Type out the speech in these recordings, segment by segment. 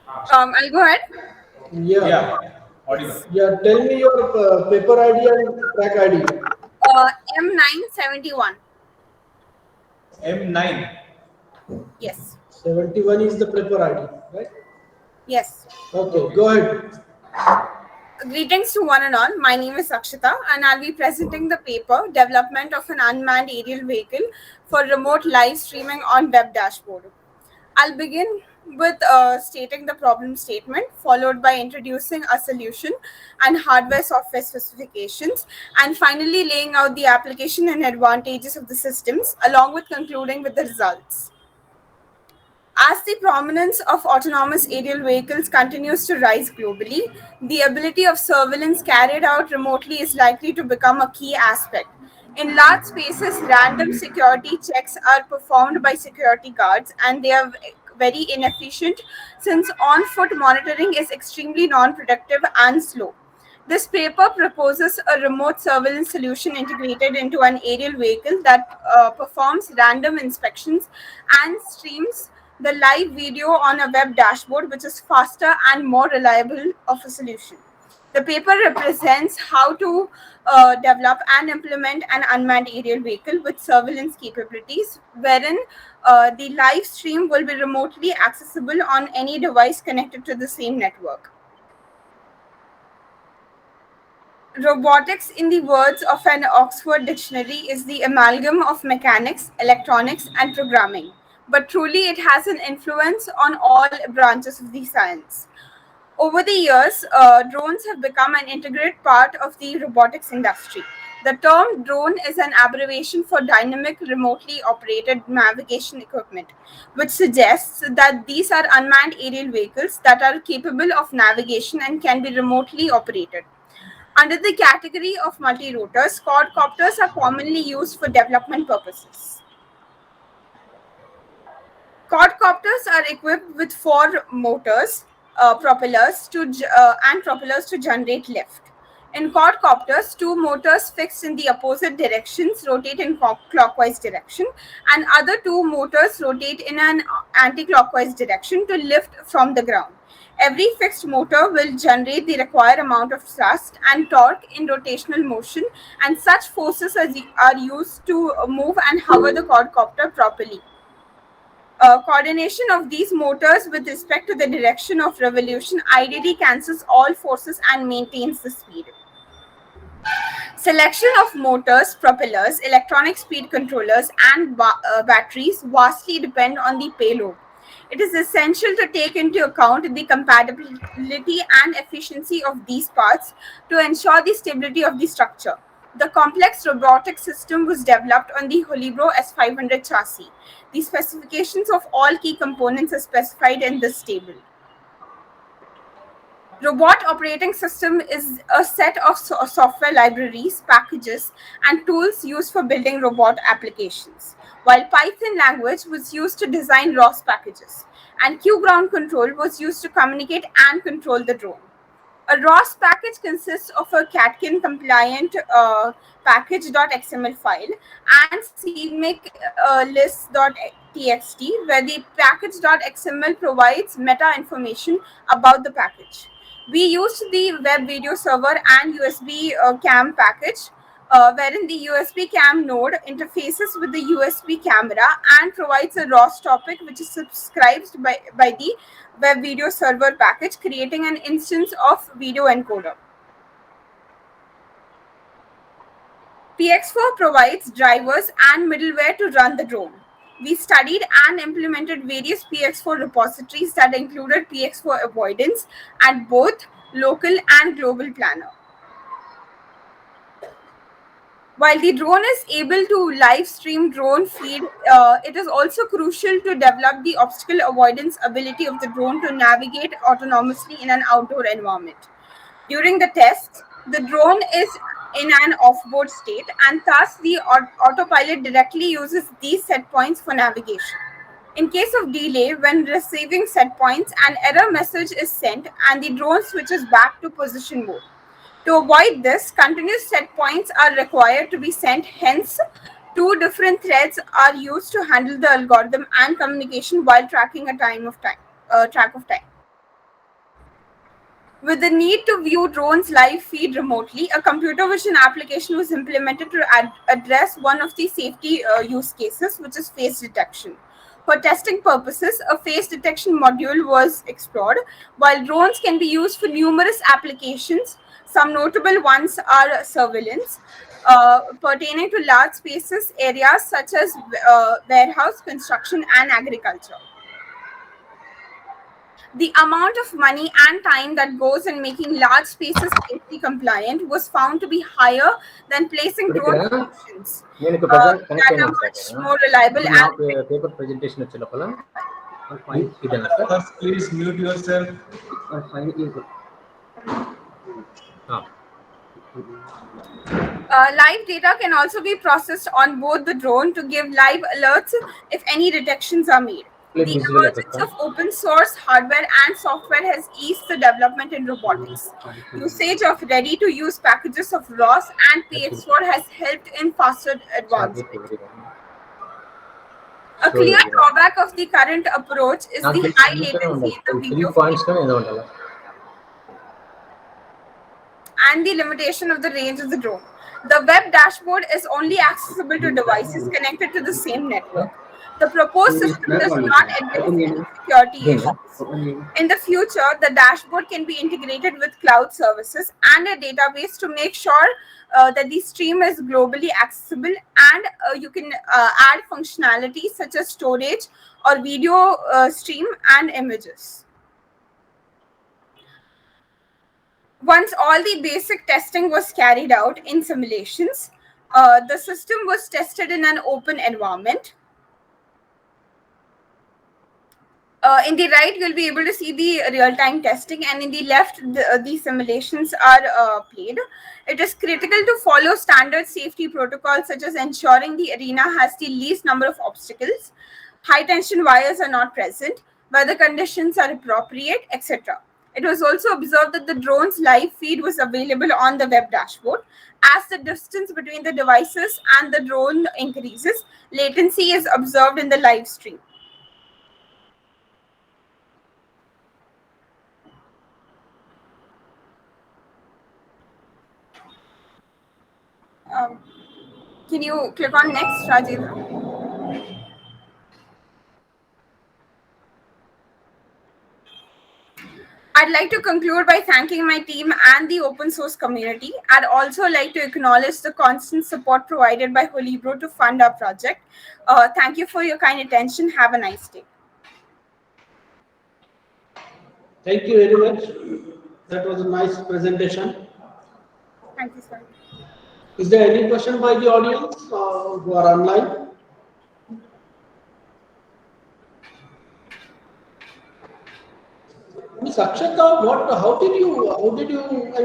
I'll go ahead. Yeah, Yes. yeah. Tell me your paper ID and track ID. M971. M9. Yes. 71 is the paper ID, right? Yes. Okay, Okay. go ahead. Greetings to one and all. My name is Akshita, and I'll be presenting the paper Development of an Unmanned Aerial Vehicle for Remote Live Streaming on Web Dashboard. I'll begin with stating the problem statement, followed by introducing a solution and hardware software specifications, and finally laying out the application and advantages of the systems, along with concluding with the results. As the prominence of autonomous aerial vehicles continues to rise globally, the ability of surveillance carried out remotely is likely to become a key aspect. In large spaces, random security checks are performed by security guards, and they are very inefficient since on foot monitoring is extremely non productive and slow. This paper proposes a remote surveillance solution integrated into an aerial vehicle that performs random inspections and streams the live video on a web dashboard, which is faster and more reliable of a solution. The paper represents how to develop and implement an unmanned aerial vehicle with surveillance capabilities, wherein the live stream will be remotely accessible on any device connected to the same network. Robotics, in the words of an Oxford dictionary, is the amalgam of mechanics, electronics, and programming. But truly, it has an influence on all branches of the science. Over the years, drones have become an integral part of the robotics industry. The term drone is an abbreviation for dynamic, remotely operated navigation equipment, which suggests that these are unmanned aerial vehicles that are capable of navigation and can be remotely operated. Under the category of multi-rotors, quadcopters are commonly used for development purposes. Quadcopters are equipped with four motors, and propellers to generate lift. In quadcopters, two motors fixed in the opposite directions rotate in clockwise direction, and other two motors rotate in an anti-clockwise direction to lift from the ground. Every fixed motor will generate the required amount of thrust and torque in rotational motion, and such forces are used to move and hover the quadcopter properly. Coordination of these motors with respect to the direction of revolution ideally cancels all forces and maintains the speed. Selection of motors, propellers, electronic speed controllers, and batteries vastly depend on the payload. It is essential to take into account the compatibility and efficiency of these parts to ensure the stability of the structure. The complex robotic system was developed on the Holybro S500 chassis. The specifications of all key components are specified in this table. Robot operating system is a set of software libraries, packages, and tools used for building robot applications, while Python language was used to design ROS packages, and QGround control was used to communicate and control the drone. A ROS package consists of a Catkin compliant package.xml file and cmake list.txt, where the package.xml provides meta information about the package. We used the web video server and USB cam package, wherein the USB cam node interfaces with the USB camera and provides a ROS topic which is subscribed by the web video server package, creating an instance of video encoder. PX4 provides drivers and middleware to run the drone. We studied and implemented various PX4 repositories that included PX4 avoidance at both local and global planner. While the drone is able to live stream drone feed, it is also crucial to develop the obstacle avoidance ability of the drone to navigate autonomously in an outdoor environment. During the tests, the drone is in an off-board state, and thus the autopilot directly uses these set points for navigation. In case of delay, when receiving set points, an error message is sent and the drone switches back to position mode. To avoid this, continuous set points are required to be sent, hence, two different threads are used to handle the algorithm and communication while tracking a track of time. With the need to view drones live feed remotely, a computer vision application was implemented to address one of the safety use cases, which is face detection. For testing purposes, a face detection module was explored. While drones can be used for numerous applications, some notable ones are surveillance, pertaining to large spaces, areas such as warehouse, construction, and agriculture. The amount of money and time that goes in making large spaces safety compliant was found to be higher than placing drone ఇక్కడ solutions నేను ఇక్కడ present connect that అయిన are ఒక sir much more reliable ఇప్పుడు నా and paper presentation వచ్చే లోపల ఇదేనా sir Others, please mute yourself. Fine live data can also be processed on board the drone to give live alerts if any detections are made. The visual effect emergence of open source hardware and software has eased the development in robotics. Usage of ready to use packages of ROS and PX4 has helped in faster advancement. A clear drawback of the current approach is the high latency in the three video points కానీ ఏదో ఉండాలి and the limitation of the range of the drone. The web dashboard is only accessible to devices connected to the same network. The proposed system does not address any security issues. In the future, the dashboard can be integrated with cloud services and a database to make sure that the stream is globally accessible, and you can add functionality such as storage or video stream and images. Once all the basic testing was carried out in simulations, the system was tested in an open environment. In the right, you'll be able to see the real-time testing, and in the left, the simulations are played. It is critical to follow standard safety protocols, such as ensuring the arena has the least number of obstacles, high-tension wires are not present, weather conditions are appropriate, etc. It was also observed that the drone's live feed was available on the web dashboard. As the distance between the devices and the drone increases, latency is observed in the live stream. Can you click on next, Rajendra? I'd like to conclude by thanking my team and the open source community. I'd also like to acknowledge the constant support provided by Holibro to fund our project. Thank you for your kind attention. Have a nice day. Thank you very much. That was a nice presentation. Thank you, sir. Is there any question by the audience who are online? Ms. Akshata, how did you, I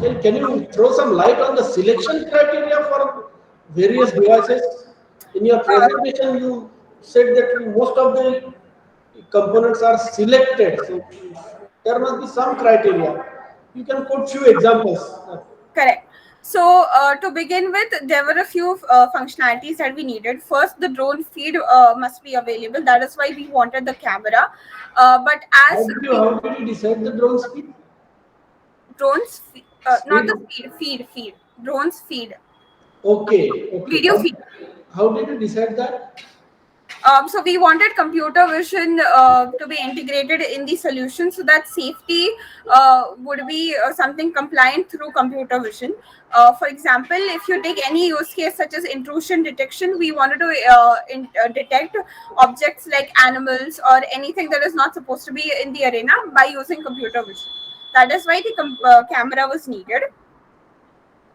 mean, can you throw some light on the selection criteria for various devices? In your presentation, you said that most of the components are selected, so there must be some criteria. You can quote few examples. Correct. So to begin with, there were a few functionalities that we needed. First, the drone feed must be available. That is why we wanted the camera. But as How did you decide the drone speed? drones, not the feed, drones feed. Okay. Video feed. How did you decide that? So we wanted computer vision to be integrated in the solution, so that safety would be something compliant through computer vision. For example, if you take any use case such as intrusion detection, we wanted to detect objects like animals or anything that is not supposed to be in the arena by using computer vision. That is why the camera was needed.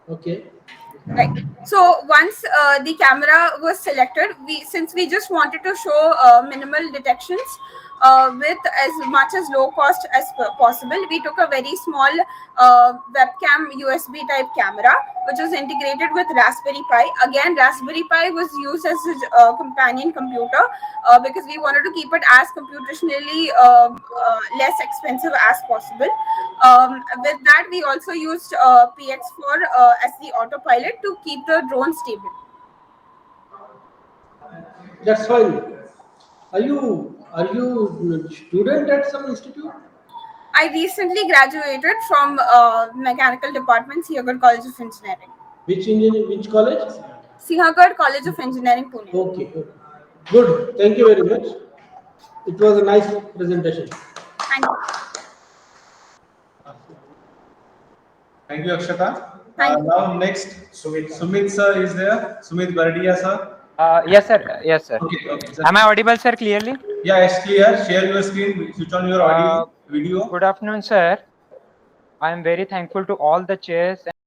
Okay. Right. So once the camera was selected, since we just wanted to show minimal detections with as much as low cost as possible, we took a very small webcam USB type camera, which was integrated with Raspberry Pi. Again, Raspberry Pi was used as a companion computer because we wanted to keep it as computationally less expensive as possible. With that, we also used PX4 as the autopilot to keep the drone stable. That's fine. Are you student at some institute? I recently graduated from mechanical department, Siagar College of Engineering. Which engineer? Which college? Siagar College of Engineering, Pune. Okay. Okay. Good. Thank you very much. It was a nice presentation. Thank you. Thank you, Akshata. Thank you. Now next, Sumit sir is there. Sumit Bardia sir. Yes, sir. Yes, sir. Okay, okay. Sir. Am I audible, sir, clearly? Yeah, it's clear. Share your screen. Switch on your audio, video. Good afternoon, sir. I am very thankful to all the chairs